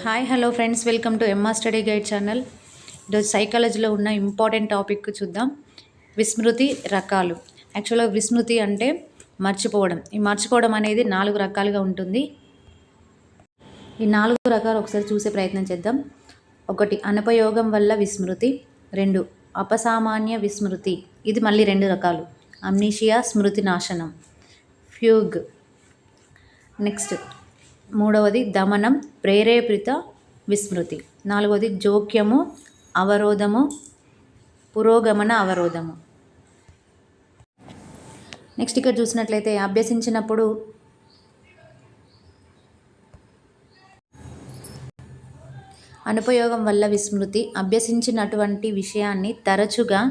Hi hello friends, welcome to MR study guide channel. ఈరోజు సైకాలజీలో ఉన్న ఇంపార్టెంట్ టాపిక్ చూద్దాం. విస్మృతి రకాలు. యాక్చువల్గా విస్మృతి అంటే మర్చిపోవడం. ఈ మర్చిపోవడం అనేది 4 రకాలుగా ఉంటుంది. ఈ 4 రకాలు ఒకసారి చూసే ప్రయత్నం చేద్దాం. 1, అనుపయోగం వల్ల విస్మృతి. 2, అపసామాన్య విస్మృతి. ఇది మళ్ళీ 2 రకాలు. అమ్నీషియా, స్మృతి నాశనం, ఫ్యూగ్. నెక్స్ట్ 3వది దమనం, ప్రేరేపిత విస్మృతి. 4వది జోక్యము, అవరోధము, పురోగమన అవరోధము. నెక్స్ట్ ఇక్కడ చూసినట్లయితే అభ్యసించినప్పుడు అనుపయోగం వల్ల విస్మృతి. అభ్యసించినటువంటి విషయాన్ని తరచుగా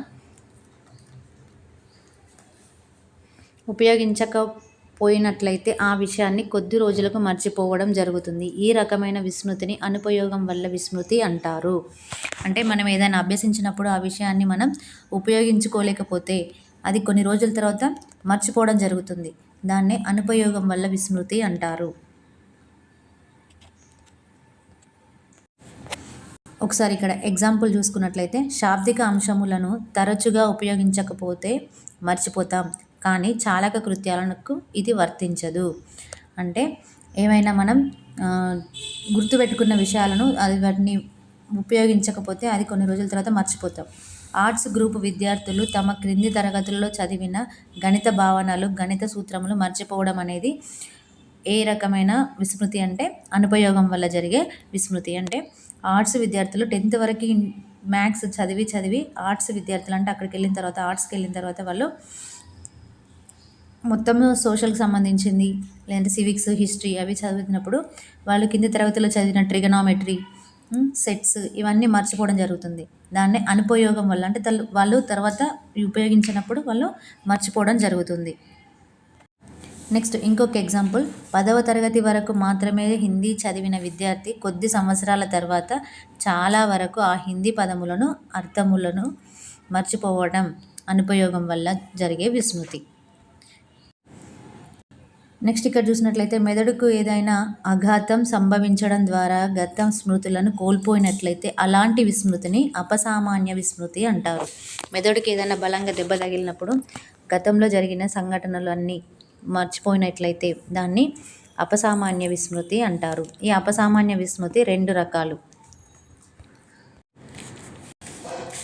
ఉపయోగించకపోయినట్లయితే ఆ విషయాన్ని కొద్ది రోజులకు మర్చిపోవడం జరుగుతుంది. ఈ రకమైన విస్మృతిని అనుపయోగం వల్ల విస్మృతి అంటారు. అంటే మనం ఏదైనా అభ్యసించినప్పుడు ఆ విషయాన్ని మనం ఉపయోగించుకోలేకపోతే అది కొన్ని రోజుల తర్వాత మర్చిపోవడం జరుగుతుంది. దాన్నే అనుపయోగం వల్ల విస్మృతి అంటారు. ఒకసారి ఇక్కడ ఎగ్జాంపుల్ చూసుకున్నట్లయితే, శాబ్దిక అంశములను తరచుగా ఉపయోగించకపోతే మర్చిపోతాం, కానీ చాలక కృత్యాలకు ఇది వర్తించదు. అంటే ఏమైనా మనం గుర్తుపెట్టుకున్న విషయాలను వాటిని ఉపయోగించకపోతే అది కొన్ని రోజుల తర్వాత మర్చిపోతాం. ఆర్ట్స్ గ్రూప్ విద్యార్థులు తమ క్రింది తరగతులలో చదివిన గణిత భావనలు, గణిత సూత్రములు మర్చిపోవడం అనేది ఏ రకమైన విస్మృతి అంటే అనుపయోగం వల్ల జరిగే విస్మృతి. అంటే ఆర్ట్స్ విద్యార్థులు 10th వరకు మ్యాథ్స్ చదివి ఆర్ట్స్ విద్యార్థులు అంటే అక్కడికి వెళ్ళిన తర్వాత, ఆర్ట్స్కి వెళ్ళిన తర్వాత వాళ్ళు మొత్తము సోషల్కి సంబంధించింది, లేదంటే సివిక్స్, హిస్టరీ అవి చదువుతున్నప్పుడు వాళ్ళు కింది తరగతిలో చదివిన ట్రిగనామెట్రీ, సెట్స్ ఇవన్నీ మర్చిపోవడం జరుగుతుంది. దాన్నే అనుపయోగం వల్ల, అంటే వాళ్ళు తర్వాత ఉపయోగించినప్పుడు వాళ్ళు మర్చిపోవడం జరుగుతుంది. నెక్స్ట్ ఇంకొక ఎగ్జాంపుల్, 10వ తరగతి వరకు మాత్రమే హిందీ చదివిన విద్యార్థి కొద్ది సంవత్సరాల తర్వాత చాలా వరకు ఆ హిందీ పదములను, అర్థములను మర్చిపోవడం అనుపయోగం వల్ల జరిగే విస్మృతి. నెక్స్ట్ ఇక్కడ చూసినట్లయితే, మెదడుకు ఏదైనా ఆఘాతం సంభవించడం ద్వారా గత స్మృతులను కోల్పోయినట్లయితే అలాంటి విస్మృతిని అపసామాన్య విస్మృతి అంటారు. మెదడుకి ఏదైనా బలంగా దెబ్బ తగిలినప్పుడు గతంలో జరిగిన సంఘటనలు అన్నీ మర్చిపోయినట్లయితే దాన్ని అపసామాన్య విస్మృతి అంటారు. ఈ అపసామాన్య విస్మృతి 2 రకాలు.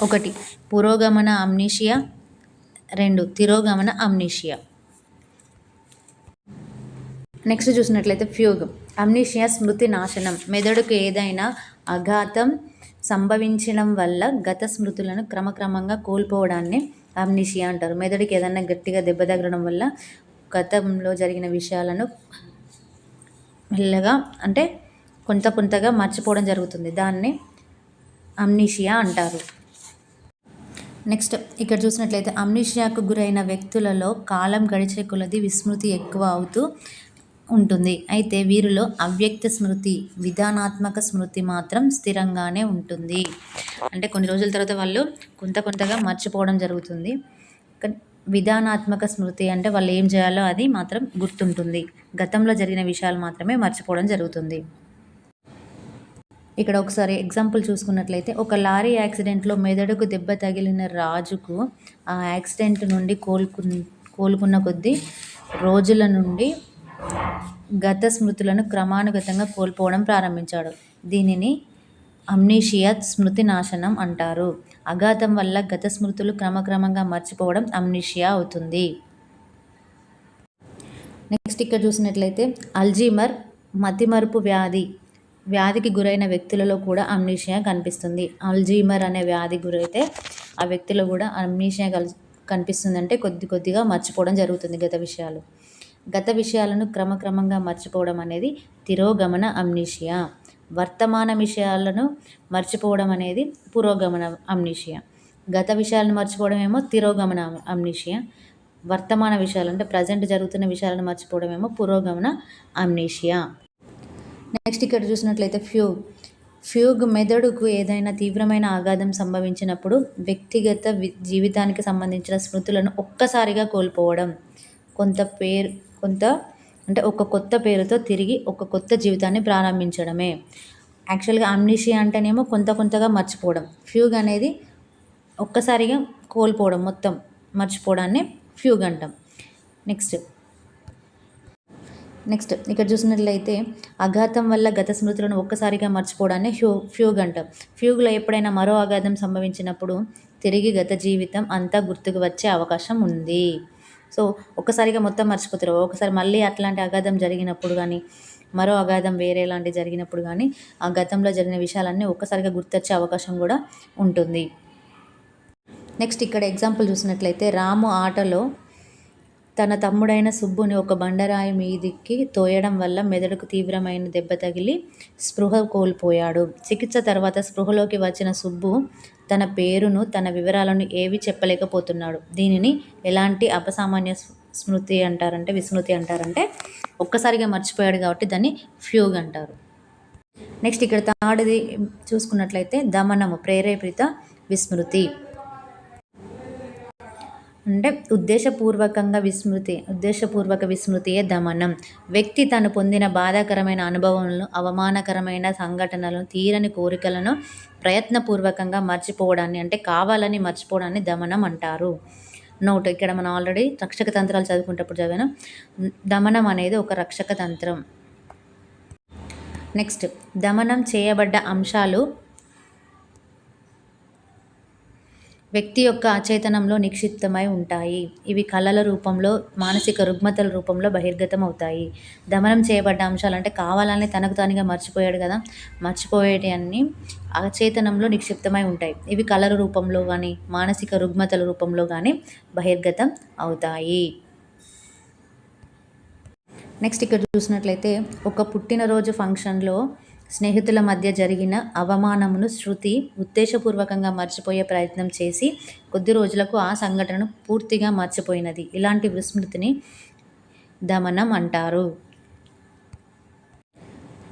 1, పురోగమన అమ్నీషియా. 2, తిరోగమన అమ్నీషియా. నెక్స్ట్ చూసినట్లయితే ఫ్యూగ్. అమ్నీషియా స్మృతి నాశనం. మెదడుకు ఏదైనా ఆఘాతం సంభవించడం వల్ల గత స్మృతులను క్రమక్రమంగా కోల్పోవడాన్ని అమ్నీషియా అంటారు. మెదడుకి ఏదైనా గట్టిగా దెబ్బ తగలడం వల్ల గతంలో జరిగిన విషయాలను మెల్లగా, అంటే కొంతగా మర్చిపోవడం జరుగుతుంది. దాన్ని అమ్నీషియా అంటారు. నెక్స్ట్ ఇక్కడ చూసినట్లయితే, అమ్నీషియాకు గురైన వ్యక్తులలో కాలం గడిచే కొలది విస్మృతి ఎక్కువ అవుతూ ఉంటుంది. అయితే వీరిలో అవ్యక్త స్మృతి, విధానాత్మక స్మృతి మాత్రం స్థిరంగానే ఉంటుంది. అంటే కొన్ని రోజుల తర్వాత వాళ్ళు కొంతగా మర్చిపోవడం జరుగుతుంది. విధానాత్మక స్మృతి అంటే వాళ్ళు ఏం చేయాలో అది మాత్రం గుర్తుంటుంది. గతంలో జరిగిన విషయాలు మాత్రమే మర్చిపోవడం జరుగుతుంది. ఇక్కడ ఒకసారి ఎగ్జాంపుల్ చూసుకున్నట్లయితే, ఒక లారీ యాక్సిడెంట్లో మెదడుకు దెబ్బ తగిలిన రాజుకు ఆ యాక్సిడెంట్ నుండి కోలుకున్న కొద్ది రోజుల నుండి గత స్మృతులను క్రమానుగతంగా కోల్పోవడం ప్రారంభించాడు. దీనిని అమ్నీషియా, స్మృతి నాశనం అంటారు. ఆఘాతం వల్ల గత స్మృతులు క్రమక్రమంగా మర్చిపోవడం అమ్నీషియా అవుతుంది. నెక్స్ట్ ఇక్కడ చూసినట్లయితే, అల్జీమర్ మతిమరుపు వ్యాధికి గురైన వ్యక్తులలో కూడా అమ్నీషియా కనిపిస్తుంది. అల్జీమర్ అనే వ్యాధి గురైతే ఆ వ్యక్తిలో కూడా అమ్నీషియా కనిపిస్తుంది. అంటే కొద్దిగా మర్చిపోవడం జరుగుతుంది గత విషయాలను క్రమక్రమంగా మర్చిపోవడం అనేది తిరోగమన అమ్నీషియా. వర్తమాన విషయాలను మర్చిపోవడం అనేది పురోగమన అమ్నీషియా. గత విషయాలను మర్చిపోవడం ఏమో తిరోగమన అమ్నీషియా. వర్తమాన విషయాలు అంటే ప్రజెంట్ జరుగుతున్న విషయాలను మర్చిపోవడం ఏమో పురోగమన అమ్నీషియా. నెక్స్ట్ ఇక్కడ చూసినట్లయితే ఫ్యూగ్ మెదడుకు ఏదైనా తీవ్రమైన ఆఘాతం సంభవించినప్పుడు వ్యక్తిగత జీవితానికి సంబంధించిన స్మృతులను ఒక్కసారిగా కోల్పోవడం, అంటే ఒక కొత్త పేరుతో తిరిగి ఒక కొత్త జీవితాన్ని ప్రారంభించడమే. యాక్చువల్గా అమ్నీషియా అంటేనేమో కొంత కొంతగా మర్చిపోవడం, ఫ్యూగ్ అనేది ఒక్కసారిగా కోల్పోవడం, మొత్తం మర్చిపోవడాన్ని ఫ్యూగ్ అంటాం. నెక్స్ట్ ఇక్కడ చూసినట్లయితే అఘాతం వల్ల గత స్మృతులను ఒక్కసారిగా మర్చిపోవడాన్ని ఫ్యూగ్ అంటాం. ఫ్యూగ్లో ఎప్పుడైనా మరో అఘాతం సంభవించినప్పుడు తిరిగి గత జీవితం అంతా గుర్తుకు వచ్చే అవకాశం ఉంది. సో ఒక్కసారిగా మొత్తం మర్చిపోతారు, ఒకసారి మళ్ళీ అట్లాంటి అఘాతం జరిగినప్పుడు కానీ, మరో అఘాతం వేరేలాంటి జరిగినప్పుడు కానీ ఆ గతంలో జరిగిన విషయాలన్నీ ఒక్కసారిగా గుర్తొచ్చే అవకాశం కూడా ఉంటుంది. నెక్స్ట్ ఇక్కడ ఎగ్జాంపుల్ చూసినట్లయితే రాము ఆటలో తన తమ్ముడైన సుబ్బుని ఒక బండరాయి మీదికి తోయడం వల్ల మెదడుకు తీవ్రమైన దెబ్బ తగిలి స్పృహ కోల్పోయాడు. చికిత్స తర్వాత స్పృహలోకి వచ్చిన సుబ్బు తన పేరును, తన వివరాలను ఏవి చెప్పలేకపోతున్నాడు. దీనిని ఎలాంటి అపసామాన్య విస్మృతి అంటారంటే ఒక్కసారిగా మర్చిపోయాడు కాబట్టి దాన్ని ఫ్యూగ్ అంటారు. నెక్స్ట్ ఇక్కడ థర్డ్ది చూసుకున్నట్లయితే దమనము, ప్రేరేపిత విస్మృతి. అంటే ఉద్దేశపూర్వక విస్మృతియే దమనం. వ్యక్తి తను పొందిన బాధాకరమైన అనుభవాలను, అవమానకరమైన సంఘటనలను, తీరని కోరికలను ప్రయత్నపూర్వకంగా మర్చిపోవడాన్ని, అంటే కావాలని మర్చిపోవడాన్ని దమనం అంటారు. నోట్, ఇక్కడ మనం ఆల్రెడీ రక్షక తంత్రాలు చదువుకునేటప్పుడు చదివాను. దమనం అనేది ఒక రక్షక తంత్రం. నెక్స్ట్ దమనం చేయబడ్డ అంశాలు వ్యక్తి యొక్క అచేతనంలో నిక్షిప్తమై ఉంటాయి. ఇవి కళల రూపంలో, మానసిక రుగ్మతల రూపంలో బహిర్గతం అవుతాయి. దమనం చేయబడ్డ అంశాలు అంటే కావాలని తనకు తానుగా మర్చిపోయాడు కదా, మర్చిపోయేటి అన్నీ అచేతనంలో నిక్షిప్తమై ఉంటాయి. ఇవి కళల రూపంలో కానీ, మానసిక రుగ్మతల రూపంలో కానీ బహిర్గతం అవుతాయి. నెక్స్ట్ ఇక్కడ చూసినట్లయితే ఒక పుట్టినరోజు ఫంక్షన్లో స్నేహితుల మధ్య జరిగిన అవమానమును శృతి ఉద్దేశపూర్వకంగా మర్చిపోయే ప్రయత్నం చేసి కొద్ది రోజులకు ఆ సంఘటనను పూర్తిగా మర్చిపోయినది. ఇలాంటి విస్మృతిని దమనం అంటారు.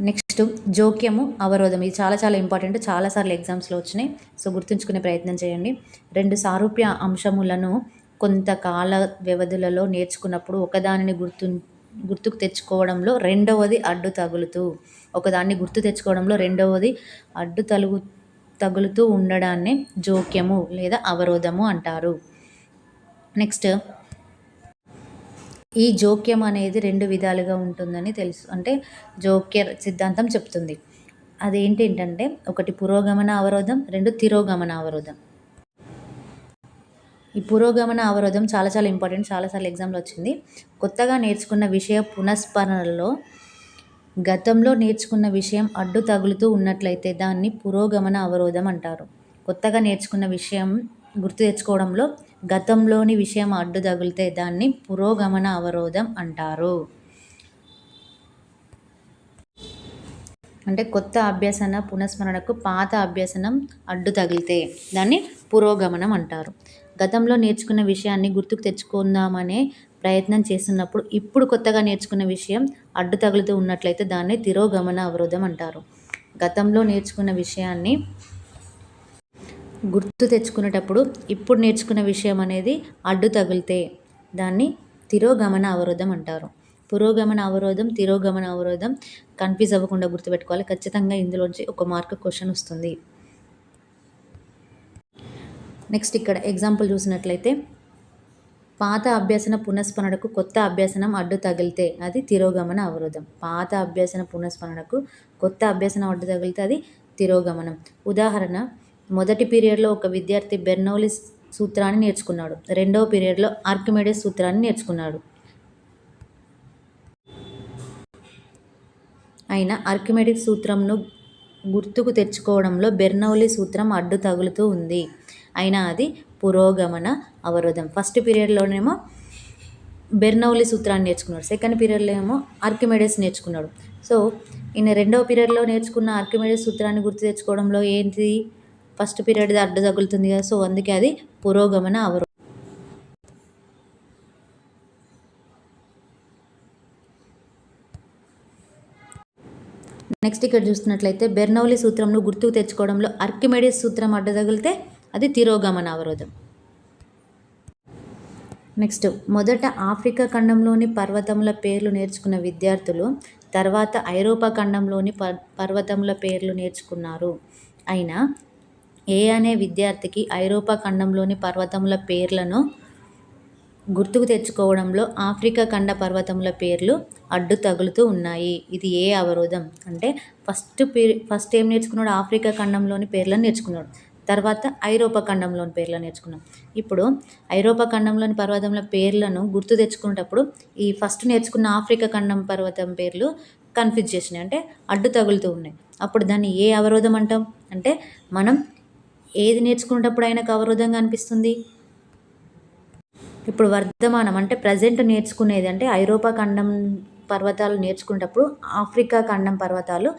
నెక్స్ట్ జోక్యము, అవరోధం. ఇది చాలా చాలా ఇంపార్టెంట్, చాలాసార్లు ఎగ్జామ్స్లో వచ్చినాయి. సో గుర్తుంచుకునే ప్రయత్నం చేయండి. రెండు సారూప్య అంశములను కొంతకాల వ్యవధులలో నేర్చుకున్నప్పుడు ఒకదానిని గుర్తుకు తెచ్చుకోవడంలో రెండవది అడ్డు తగులుతూ ఉండడాన్ని జోక్యము లేదా అవరోధము అంటారు. నెక్స్ట్ ఈ జోక్యం అనేది రెండు విధాలుగా ఉంటుందని తెలుసు, అంటే జోక్య సిద్ధాంతం చెప్తుంది. అదేంటంటే ఒకటి పురోగమన అవరోధం, రెండు తిరోగమన అవరోధం. ఈ పురోగమన అవరోధం చాలా చాలా ఇంపార్టెంట్, చాలాసార్లు ఎగ్జామ్లో వచ్చింది. కొత్తగా నేర్చుకున్న విషయ పునఃస్మరణలో గతంలో నేర్చుకున్న విషయం అడ్డు తగులుతూ ఉన్నట్లయితే దాన్ని పురోగమన అవరోధం అంటారు. కొత్తగా నేర్చుకున్న విషయం గుర్తు తెచ్చుకోవడంలో గతంలోని విషయం అడ్డు తగిలితే దాన్ని పురోగమన అవరోధం అంటారు. అంటే కొత్త అభ్యసన పునఃస్మరణకు పాత అభ్యసనం అడ్డు తగిలితే దాన్ని పురోగమనం అంటారు. గతంలో నేర్చుకున్న విషయాన్ని గుర్తుకు తెచ్చుకుందామనే ప్రయత్నం చేస్తున్నప్పుడు ఇప్పుడు కొత్తగా నేర్చుకున్న విషయం అడ్డు తగులుతూ ఉన్నట్లయితే దాన్ని తిరోగమన అవరోధం అంటారు. గతంలో నేర్చుకున్న విషయాన్ని గుర్తు తెచ్చుకునేటప్పుడు ఇప్పుడు నేర్చుకున్న విషయం అనేది అడ్డు తగిలితే దాన్ని తిరోగమన అవరోధం అంటారు. పురోగమన అవరోధం, తిరోగమన అవరోధం కన్ఫ్యూజ్ అవ్వకుండా గుర్తుపెట్టుకోవాలి. ఖచ్చితంగా ఇందులోంచి ఒక మార్క్ క్వశ్చన్ వస్తుంది. నెక్స్ట్ ఇక్కడ ఎగ్జాంపుల్ చూసినట్లయితే పాత అభ్యసన పునఃస్మరణకు కొత్త అభ్యసనం అడ్డు తగిలితే అది తిరోగమన అవరోధం. పాత అభ్యసన పునఃస్మరణకు కొత్త అభ్యసనం అడ్డు తగిలితే అది తిరోగమనం. ఉదాహరణ, మొదటి పీరియడ్లో ఒక విద్యార్థి బెర్నౌలీ సూత్రాన్ని నేర్చుకున్నాడు, రెండవ పీరియడ్లో ఆర్కిమెడిస్ సూత్రాన్ని నేర్చుకున్నాడు. అయినా ఆర్కిమెడిస్ సూత్రంను గుర్తుకు తెచ్చుకోవడంలో బెర్నౌలీ సూత్రం అడ్డు తగులుతూ ఉంది. అయినా అది పురోగమన అవరోధం. ఫస్ట్ పీరియడ్లోనేమో బెర్నౌలీ సూత్రాన్ని నేర్చుకున్నాడు, సెకండ్ పీరియడ్లో ఏమో ఆర్కిమెడిస్ నేర్చుకున్నాడు. సో ఈయన రెండవ పీరియడ్లో నేర్చుకున్న ఆర్కిమెడిస్ సూత్రాన్ని గుర్తు తెచ్చుకోవడంలో ఏంటి, ఫస్ట్ పీరియడ్ది అడ్డు తగులుతుంది కదా, సో అందుకే అది పురోగమన అవరోధం. నెక్స్ట్ ఇక్కడ చూస్తున్నట్లయితే బెర్నౌలీ సూత్రంను గుర్తుకు తెచ్చుకోవడంలో ఆర్కిమెడిస్ సూత్రం అడ్డు తగిలితే అది తిరోగమన అవరోధం. నెక్స్ట్ మొదట ఆఫ్రికా ఖండంలోని పర్వతముల పేర్లు నేర్చుకున్న విద్యార్థులు తర్వాత ఐరోపా ఖండంలోని పర్వతముల పేర్లు నేర్చుకున్నారు. అయినా ఏ అనే విద్యార్థికి ఐరోపా ఖండంలోని పర్వతముల పేర్లను గుర్తుకు తెచ్చుకోవడంలో ఆఫ్రికా ఖండ పర్వతముల పేర్లు అడ్డు తగులుతూ ఉన్నాయి. ఇది ఏ అవరోధం అంటే ఫస్ట్ ఏం నేర్చుకున్నాడు? ఆఫ్రికా ఖండంలోని పేర్లను నేర్చుకున్నాడు. తర్వాత ఐరోపా ఖండంలోని పేర్లను నేర్చుకున్నాం. ఇప్పుడు ఐరోపా ఖండంలోని పర్వతముల పేర్లను గుర్తు తెచ్చుకునేటప్పుడు ఈ ఫస్ట్ నేర్చుకున్న ఆఫ్రికా ఖండం పర్వతం పేర్లు కన్ఫ్యూజ్ చేసినాయి, అంటే అడ్డు తగులుతూ ఉన్నాయి. అప్పుడు దాన్ని ఏ అవరోధం అంటాం? అంటే మనం ఏది నేర్చుకునేటప్పుడు ఆయనకు అవరోధంగా అనిపిస్తుంది? ఇప్పుడు వర్ధమానం అంటే ప్రజెంట్ నేర్చుకునేది అంటే ఐరోపా ఖండం పర్వతాలు నేర్చుకునేటప్పుడు ఆఫ్రికా ఖండం పర్వతాలు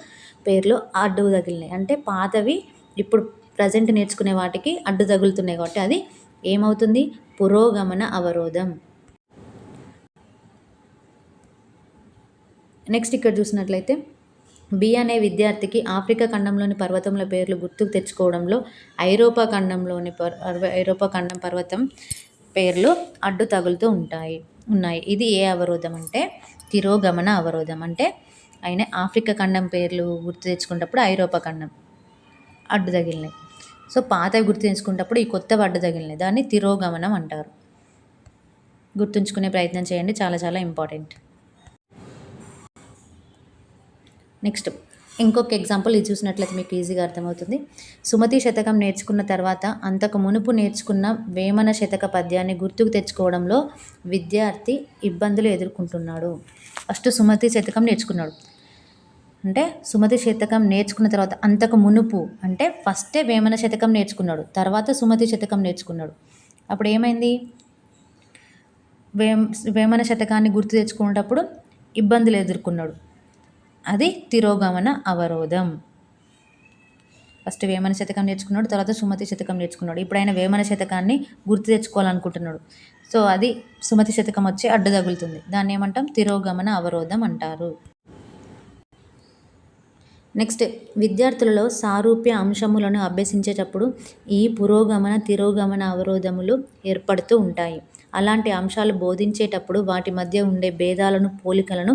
పేర్లు అడ్డు తగిలినాయి. అంటే పాతవి ఇప్పుడు ప్రజెంట్ నేర్చుకునే వాటికి అడ్డు తగులుతున్నాయి కాబట్టి అది ఏమవుతుంది? పురోగమన అవరోధం. నెక్స్ట్ ఇక్కడ చూసినట్లయితే బి అనే విద్యార్థికి ఆఫ్రికా ఖండంలోని పర్వతముల పేర్లు గుర్తుకు తెచ్చుకోవడంలో ఐరోపా ఖండం పర్వతం పేర్లు అడ్డు తగులుతూ ఉన్నాయి. ఇది ఏ అవరోధం అంటే తిరోగమన అవరోధం. అంటే ఆయన ఆఫ్రికా ఖండం పేర్లు గుర్తు తెచ్చుకునేటప్పుడు ఐరోపా ఖండం అడ్డు తగిలినాయి. సో పాతవి గుర్తు తెచ్చుకునేటప్పుడు ఈ కొత్తవి అడ్డు తగిలినాయి. దాన్ని తిరోగమనం అంటారు. గుర్తుంచుకునే ప్రయత్నం చేయండి, చాలా చాలా ఇంపార్టెంట్. నెక్స్ట్ ఇంకొక ఎగ్జాంపుల్ ఇది చూసినట్లయితే మీకు ఈజీగా అర్థమవుతుంది. సుమతి శతకం నేర్చుకున్న తర్వాత అంతకు మునుపు నేర్చుకున్న వేమన శతక పద్యాన్ని గుర్తుకు తెచ్చుకోవడంలో విద్యార్థి ఇబ్బందులు ఎదుర్కొంటున్నాడు. ఫస్ట్ సుమతి శతకం నేర్చుకున్నాడు. అంటే సుమతి శతకం నేర్చుకున్న తర్వాత అంతకు మునుపు అంటే ఫస్టే వేమన శతకం నేర్చుకున్నాడు, తర్వాత సుమతి శతకం నేర్చుకున్నాడు. అప్పుడు ఏమైంది? వేమన శతకాన్ని గుర్తు తెచ్చుకునేటప్పుడు ఇబ్బందులు ఎదుర్కొన్నాడు. అది తిరోగమన అవరోధం. ఫస్ట్ వేమన శతకం నేర్చుకున్నాడు, తర్వాత సుమతి శతకం నేర్చుకున్నాడు. ఇప్పుడు ఆయన వేమన శతకాన్ని గుర్తు తెచ్చుకోవాలనుకుంటున్నాడు. సో అది సుమతి శతకం వచ్చి అడ్డు తగులుతుంది. దాన్ని ఏమంటాం? తిరోగమన అవరోధం అంటారు. నెక్స్ట్ విద్యార్థులలో సారూప్య అంశములను అభ్యసించేటప్పుడు ఈ పురోగమన తిరోగమన అవరోధములు ఏర్పడుతూ ఉంటాయి. అలాంటి అంశాలు బోధించేటప్పుడు వాటి మధ్య ఉండే భేదాలను, పోలికలను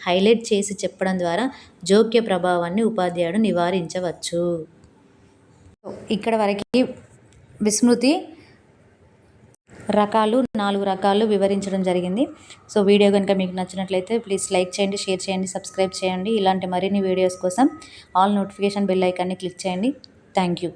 హైలైట్ చేసి చెప్పడం ద్వారా జోక్య ప్రభావాన్ని ఉపాధ్యాయుడు నివారించవచ్చు. ఇక్కడ వరకు విస్మృతి రకాలు 4 రకాలు వివరించడం జరిగింది. సో వీడియో కనుక మీకు నచ్చినట్లయితే ప్లీజ్ లైక్ చేయండి, షేర్ చేయండి, సబ్స్క్రైబ్ చేయండి. ఇలాంటి మరిన్ని వీడియోస్ కోసం ఆల్ నోటిఫికేషన్ బెల్ ఐకాన్ని క్లిక్ చేయండి. Thank you.